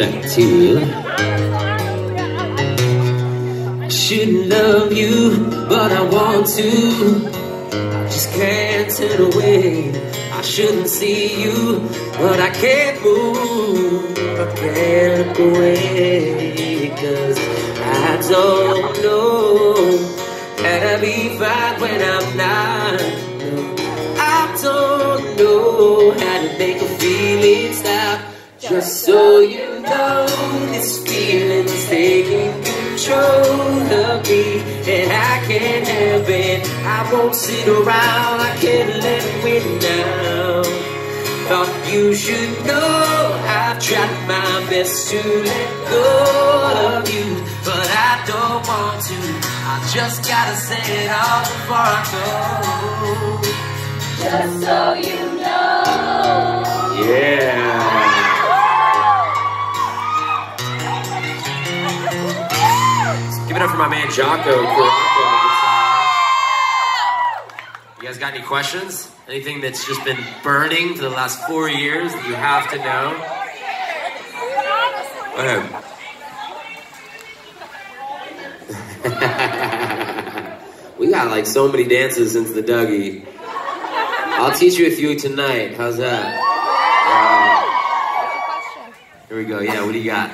check 2. I shouldn't love you, but I want to. I just can't turn away. I shouldn't see you, but I can't move. I can't look away, 'cause I don't know how to be fine when I'm not. I don't know how to make a feeling stop. Just so you know, this feeling's taking control of me, and I can't help it. I won't sit around, I can't let it win now. Thought you should know I've tried my best to let go of you, but I don't want to. I just gotta say it all before I go. Just so you know. Yeah. Give it up for my man Jocko. You guys got any questions? Anything that's just been burning for the last 4 years that you have to know? Go ahead. We got like so many dances since the Dougie. I'll teach you a few tonight. How's that? Here we go. Yeah, what do you got?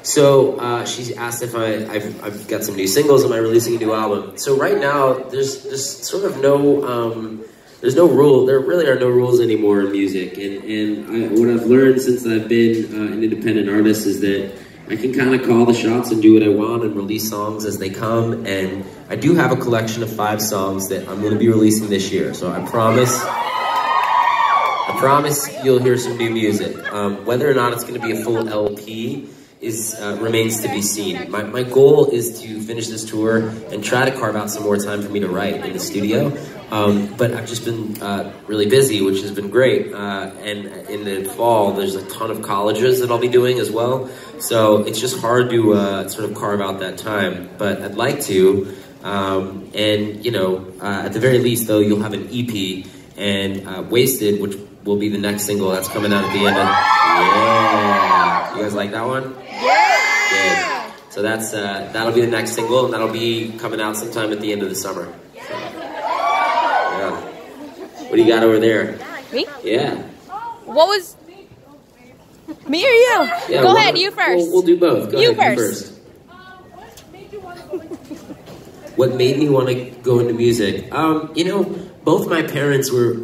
So she's asked if I've got some new singles. Am I releasing a new album? So right now, there's sort of no there's no rule. There really are no rules anymore in music. And what I've learned since I've been an independent artist is that I can kind of call the shots and do what I want and release songs as they come. And I do have a collection of 5 songs that I'm going to be releasing this year. So I promise you'll hear some new music. Whether or not it's going to be a full LP remains to be seen. My goal is to finish this tour and try to carve out some more time for me to write in the studio. But I've just been really busy, which has been great. And in the fall, there's a ton of colleges that I'll be doing as well. So it's just hard to sort of carve out that time. But I'd like to. And, you know, at the very least, though, you'll have an EP and Wasted, which will be the next single that's coming out at the end of... Yeah! You guys like that one? Yeah! Good. So that's that'll be the next single, and that'll be coming out sometime at the end of the summer. So, yeah. What do you got over there? Me? Yeah. What was... Me or you? Yeah, Go ahead, you first. We'll do both. Go ahead, you first. What made me want to go into music? You know, both my parents were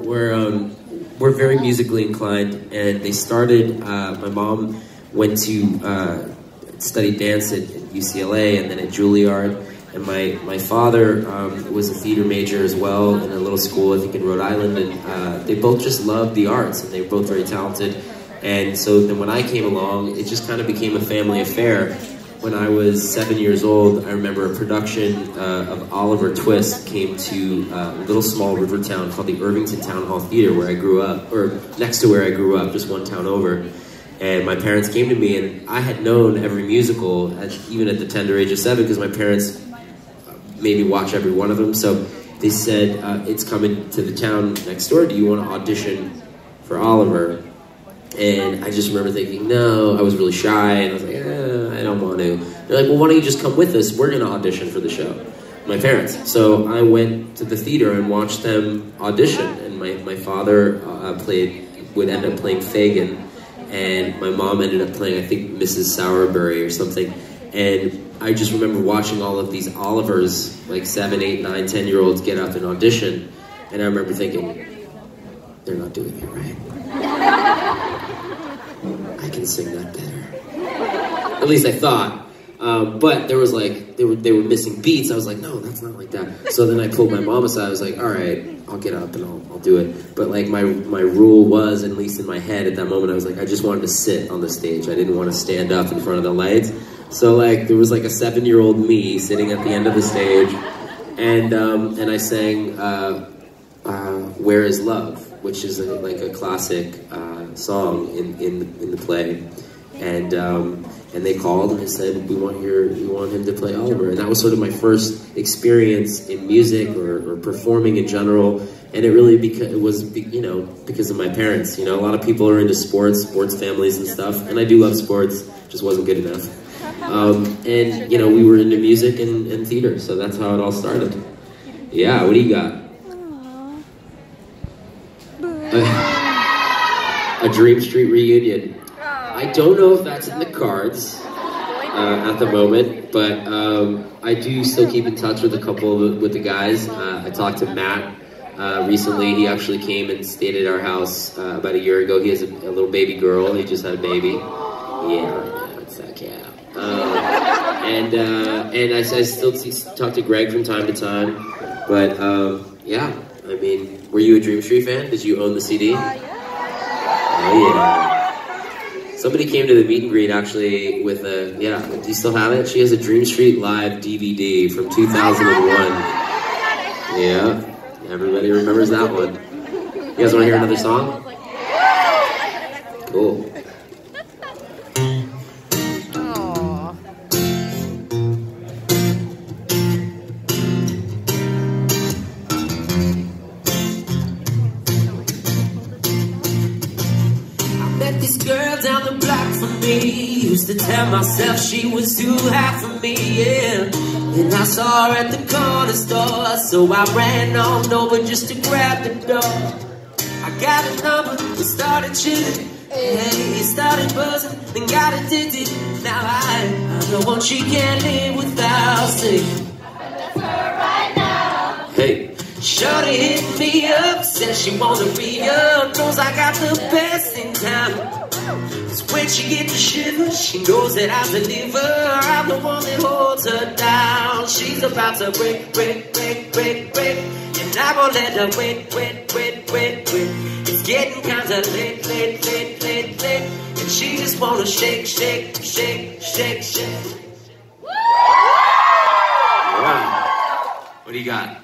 very musically inclined, and they started, my mom went to study dance at UCLA and then at Juilliard, and my father was a theater major as well in a little school, I think in Rhode Island, and they both just loved the arts, and they were both very talented. And so then when I came along, it just kind of became a family affair. When I was 7 years old, I remember a production of Oliver Twist came to a little small river town called the Irvington Town Hall Theater, where I grew up, or next to where I grew up, just one town over. And my parents came to me, and I had known every musical, even at the tender age of 7, because my parents made me watch every one of them. So they said, it's coming to the town next door, do you want to audition for Oliver? And I just remember thinking, no, I was really shy, and I was like, I don't want to. They're like, well, why don't you just come with us? We're going to audition for the show. My parents. So I went to the theater and watched them audition, and my father would end up playing Fagin, and my mom ended up playing, I think, Mrs. Sowerberry or something. And I just remember watching all of these Olivers, like 7, 8, 9, 10-year-olds get up and audition, and I remember thinking, they're not doing it right. I can sing that better. At least I thought. But there was like, they were missing beats. I was like, no, that's not like that. So then I pulled my mom aside. I was like, all right, I'll get up and I'll do it. But like my rule was, at least in my head at that moment, I was like, I just wanted to sit on the stage. I didn't want to stand up in front of the lights. So like, there was like a 7-year-old me sitting at the end of the stage, and I sang Where Is Love, which is like a classic song in the play. and they called and they said, we want him to play Oliver. And that was sort of my first experience in music or performing in general. And it really was because of my parents. You know, a lot of people are into sports families and stuff, and I do love sports, just wasn't good enough. And you know, we were into music and theater, so that's how it all started. Yeah, what do you got? A Dream Street reunion. I don't know if that's in the cards at the moment, but I do still keep in touch with a couple with the guys. I talked to Matt recently. He actually came and stayed at our house about a year ago. He has a little baby girl. He just had a baby. Yeah, it's that, yeah. And I still talk to Greg from time to time. But yeah, I mean, were you a Dream Street fan? Did you own the CD? Yeah. Oh yeah. Somebody came to the meet and greet actually with a, yeah, do you still have it? She has a Dream Street Live DVD from 2001. Yeah, everybody remembers that one. You guys want to hear another song? Cool. This girl down the block from me used to tell myself she was too high for me, yeah. Then I saw her at the corner store, so I ran on over just to grab the door. I got a number, we started chilling, hey, started buzzing, then got addicted. Now I know what she can't live without singing. Right now. Hey. Shorty hit me up, said she wanna re-up, knows I got the best in town. Cause when she get the shiver, she knows that I deliver. I'm the one that holds her down. She's about to break, and I won't let her wait. It's getting kinda late, and she just wanna shake. Wow. What do you got?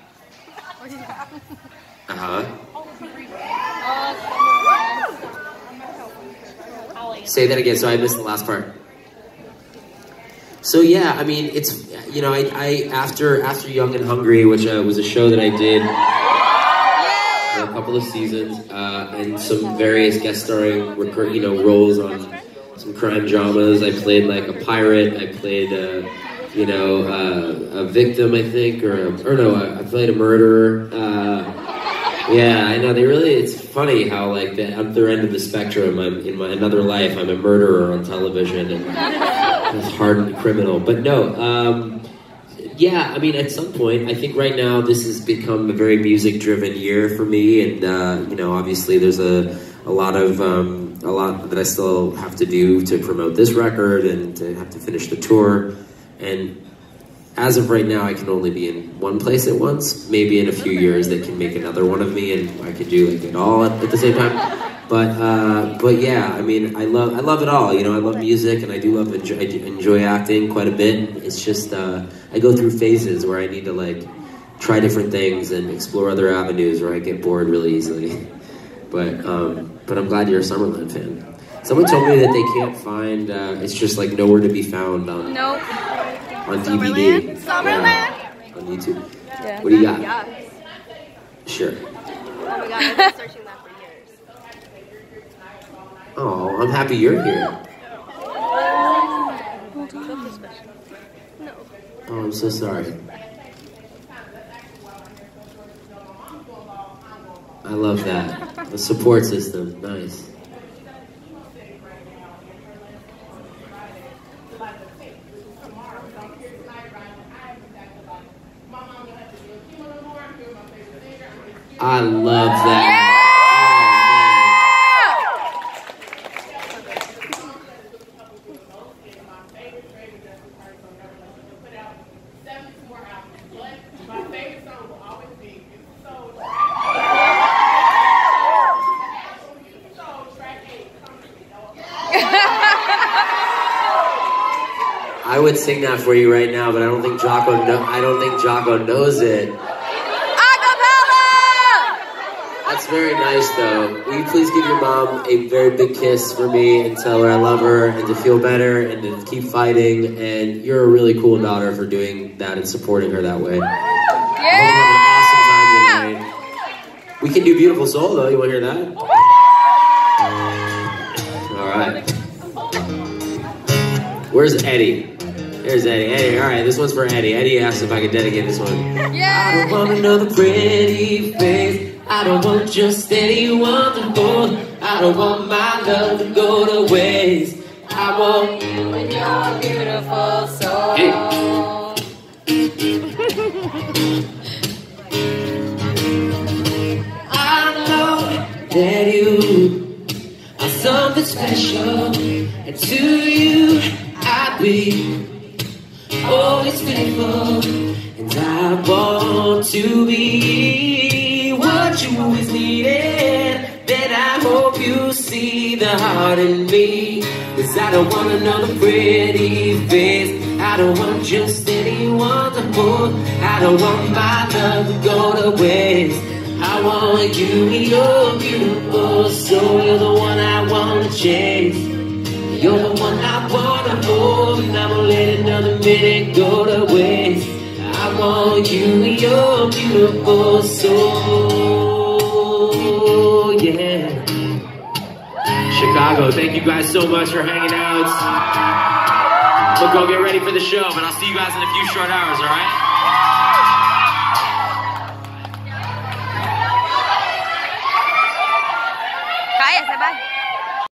Say that again, so I missed the last part. So yeah, I mean, it's, you know, I after Young and Hungry, which was a show that I did for a couple of seasons, and some various guest starring, roles on some crime dramas. I played like a pirate. I played, a victim, I think, I played a murderer. Yeah, I know. It's funny how like the other end of the spectrum. In my another life, I'm a murderer on television and a hardened criminal. But no, yeah. I mean, at some point, I think right now this has become a very music-driven year for me, and obviously there's a lot that I still have to do to promote this record and to have to finish the tour. And as of right now, I can only be in one place at once. Maybe in a few years they can make another one of me, and I could do like it all at the same time. But yeah, I mean, I love it all. You know, I love music, and I do enjoy acting quite a bit. It's just I go through phases where I need to like try different things and explore other avenues, or I get bored really easily. But I'm glad you're a Summerland fan. Someone told me that they can't find. It's just like nowhere to be found on. Nope. On DVD. Summerland? Yeah, on YouTube. Yeah. What do you got? Yes. Sure. Oh my god, I've been searching that for years. Oh, I'm happy you're here. No. Oh, I'm so sorry. I love that. The support system, nice. I love that. I would sing that for you right now, but I don't think Jocko knows it. Acapella! That's That's very nice, though. Will you please give your mom a very big kiss for me and tell her I love her and to feel better and to keep fighting? And you're a really cool daughter for doing that and supporting her that way. Yeah! We can do Beautiful Soul, though. You want to hear that? All right. Where's Eddie? Here's Eddie. Eddie, all right, this one's for Eddie. Eddie asked if I could dedicate this one. Yeah! I don't want another pretty face. I don't want just anyone to hold. I don't want my love to go to waste. I want you and your beautiful soul. Hey. I know that you are something special, and to you I'd be always faithful, and I want to be what you always needed. Then I hope you see the heart in me, 'cause I don't want another pretty face. I don't want just anyone to hold. I don't want my love to go to waste. I want you and your beautiful soul. You're the one I wanna chase. You're the one I wanna hold, and I won't let another minute go to waste. I want you and your beautiful soul, yeah. Chicago, thank you guys so much for hanging out. We'll go get ready for the show, but I'll see you guys in a few short hours, all right?